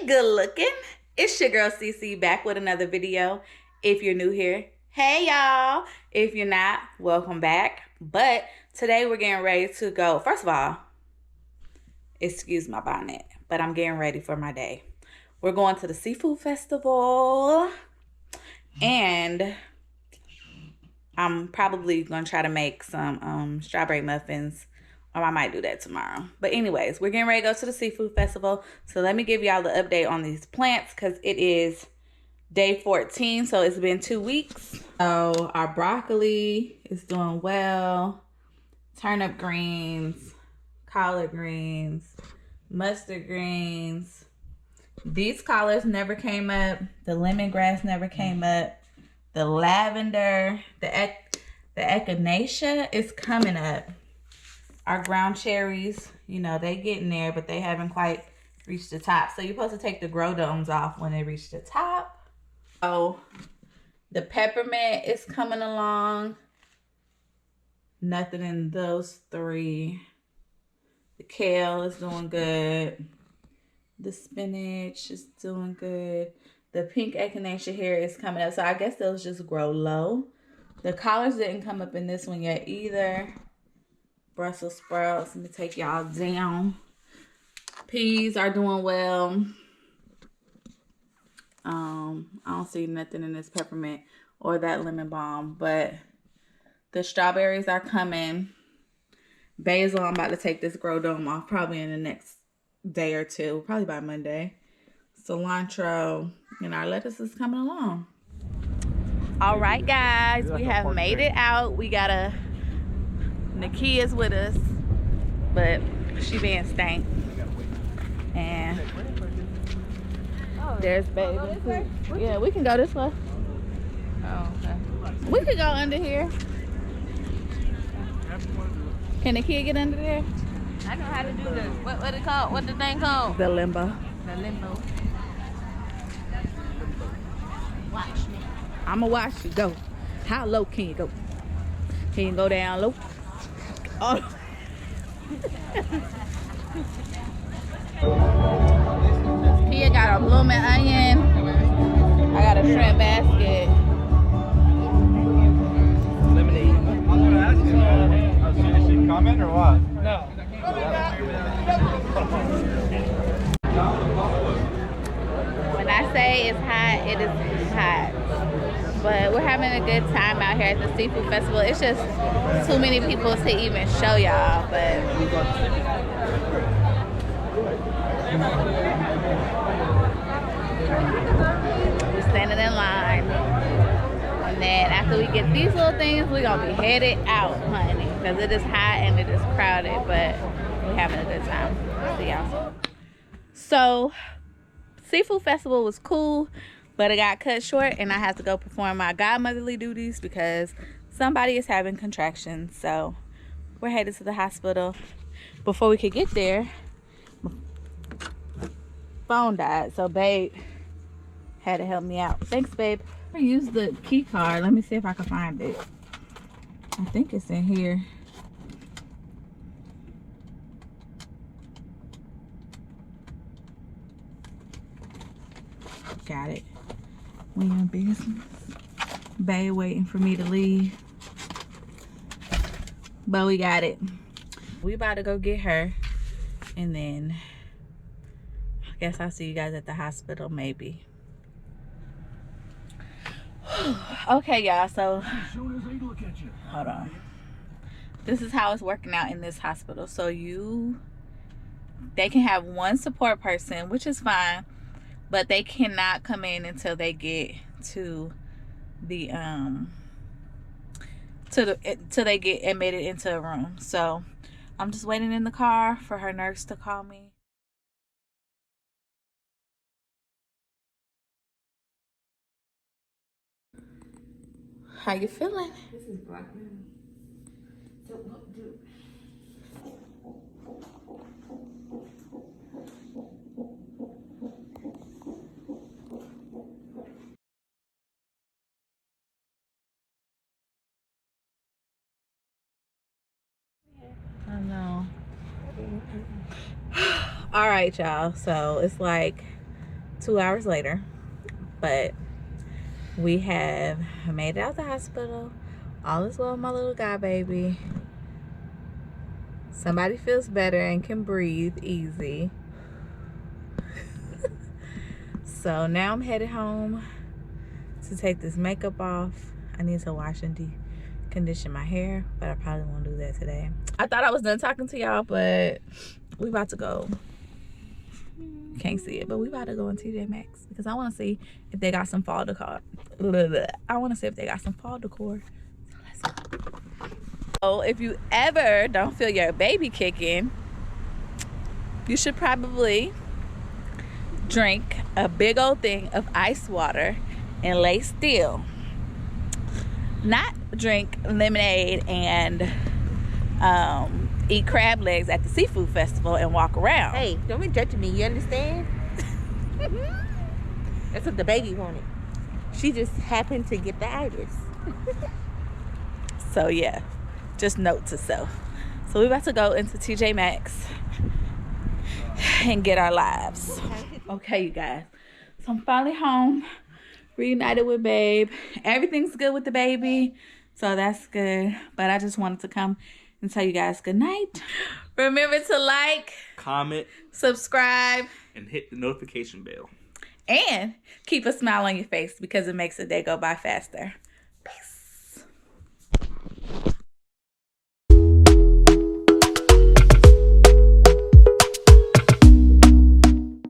good looking. It's your girl CC back with another video. If you're new here, hey y'all. If you're not, welcome back. But today we're getting ready to go. First of all, excuse my bonnet, but I'm getting ready for my day. We're going to the seafood festival, and I'm probably gonna try to make some strawberry muffins, or I might do that tomorrow. But anyways, we're getting ready to go to the seafood festival. So let me give y'all the update on these plants because it is day 14, so it's been 2 weeks. So our broccoli is doing well. Turnip greens, collard greens, mustard greens. These collards never came up. The lemongrass never came up. The lavender, the echinacea is coming up. Our ground cherries, you know, they getting there, but they haven't quite reached the top. So you're supposed to take the grow domes off when they reach the top. So the peppermint is coming along. Nothing in those three. The kale is doing good. The spinach is doing good. The pink echinacea here is coming up. So I guess those just grow low. The collards didn't come up in this one yet either. Brussels sprouts. Let me take y'all down. Peas are doing well. I don't see nothing in this peppermint or that lemon balm, but the strawberries are coming. Basil, I'm about to take this grow dome off probably in the next day or two, probably by Monday. Cilantro, and our lettuce is coming along. All right, guys, we have made it out. We got Nakia's with us, but she being stank. And there's baby. Yeah, we can go this way. Oh, okay. We could go under here. Can Nakia get under there? I know how to do this. What it called? What the thing called? The limbo. The limbo. Watch me. I'ma watch you go. How low can you go? Can you go down low? Oh. Kia got a blooming onion. I got a shrimp basket. Lemonade. I was gonna ask you, is she coming or what? No. When I say it's hot, it is hot. But we're having a good time out here at the seafood festival. It's just too many people to even show y'all, but we're standing in line. And then after we get these little things, we're gonna be headed out, honey, because it is hot and it is crowded, but we're having a good time. See y'all. So seafood festival was cool, but it got cut short and I have to go perform my godmotherly duties because somebody is having contractions. So we're headed to the hospital. Before we could get there, my phone died, so babe had to help me out. Thanks, babe. I use the key card. Let me see if I can find it. I think it's in here. Got it. We in business. Bae waiting for me to leave. But we got it. We about to go get her. And then I guess I'll see you guys at the hospital maybe. Okay, y'all, so hold on. This is how it's working out in this hospital. So they can have one support person, which is fine. But they cannot come in until they get to the till they get admitted into a room. So I'm just waiting in the car for her nurse to call me. How you feeling? This is black man. So what do? I know. All right, y'all. So it's like 2 hours later, but we have made it out the hospital. All is well with my little guy baby. Somebody feels better and can breathe easy. So now I'm headed home to take this makeup off. I need to wash and condition my hair, but I probably won't do that today. I thought I was done talking to y'all, but we about to go. Can't see it, but we about to go on TJ Maxx because I want to see if they got some fall decor. I want to see if they got some fall decor. So let's go. So if you ever don't feel your baby kicking, you should probably drink a big old thing of ice water and lay still. Not drink lemonade and eat crab legs at the seafood festival and walk around. Hey, don't be judging me, you understand? That's what the baby wanted. She just happened to get the itis. So yeah, just note to self. So we're about to go into TJ Maxx and get our lives. Okay, you guys. So I'm finally home, reunited with babe. Everything's good with the baby, so that's good. But I just wanted to come and tell you guys good night. Remember to like, comment, subscribe, and hit the notification bell. and keep a smile on your face because it makes the day go by faster.